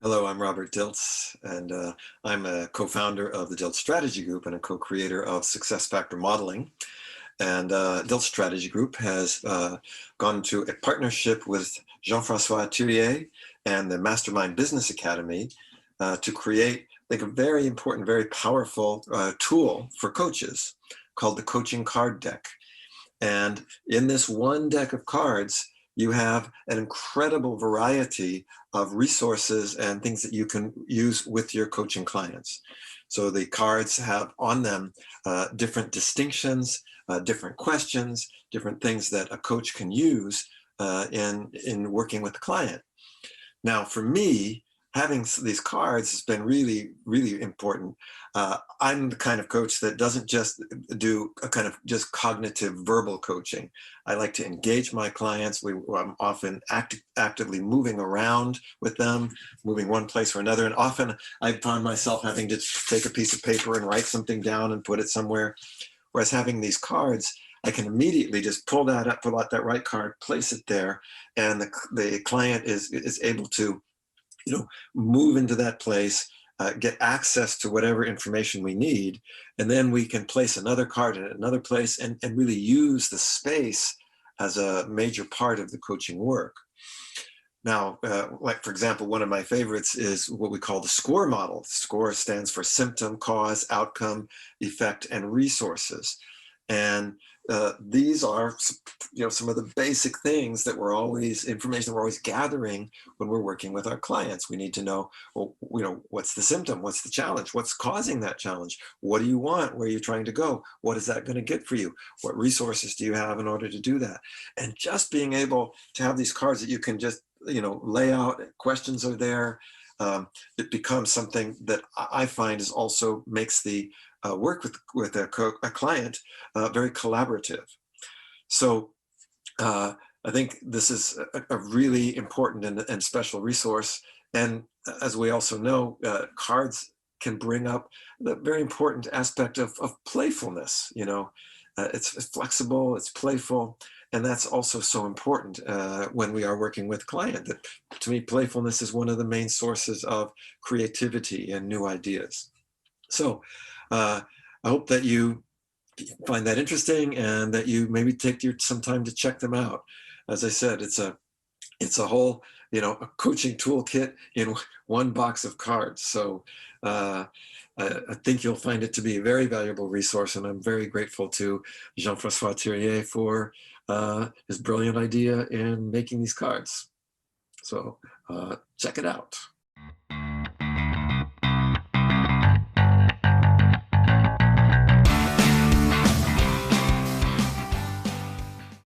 Hello, I'm Robert Dilts, and I'm a co-founder of the Dilts Strategy Group and a co-creator of Success Factor Modeling. And Dilts Strategy Group has gone into a partnership with Jean-François Thirier and the Mastermind Business Academy to create a very important, very powerful tool for coaches called the Coaching Card Deck. And in this one deck of cards, you have an incredible variety of resources and things that you can use with your coaching clients. So the cards have on them different distinctions, different questions, different things that a coach can use in working with the client. Now, for me, having these cards has been really, really important. I'm the kind of coach that doesn't just do a kind of just cognitive verbal coaching. I like to engage my clients. I'm often actively moving around with them, moving one place or another. And often I found myself having to take a piece of paper and write something down and put it somewhere. Whereas having these cards, I can immediately just pull out that right card, place it there, and the client is able to move into that place, get access to whatever information we need, and then we can place another card in another place and really use the space as a major part of the coaching work. Now, like for example, one of my favorites is what we call the SCORE model. SCORE stands for symptom, cause, outcome, effect, and resources. And these are, some of the basic things that information that we're always gathering when we're working with our clients. We need to know, well, what's the symptom? What's the challenge? What's causing that challenge? What do you want? Where are you trying to go? What is that going to get for you? What resources do you have in order to do that? And just being able to have these cards that you can just, lay out, questions are there. It becomes something that I find is also makes the work with a client very collaborative. So I think this is a really important and special resource. And as we also know, cards can bring up the very important aspect of playfulness. It's flexible, it's playful, and that's also so important when we are working with client. That, to me, playfulness is one of the main sources of creativity and new ideas. So I hope that you find that interesting and that you maybe take some time to check them out. As I said, it's a whole, a coaching toolkit in one box of cards. So I think you'll find it to be a very valuable resource, and I'm very grateful to Jean-François Thirier for his brilliant idea in making these cards. So check it out.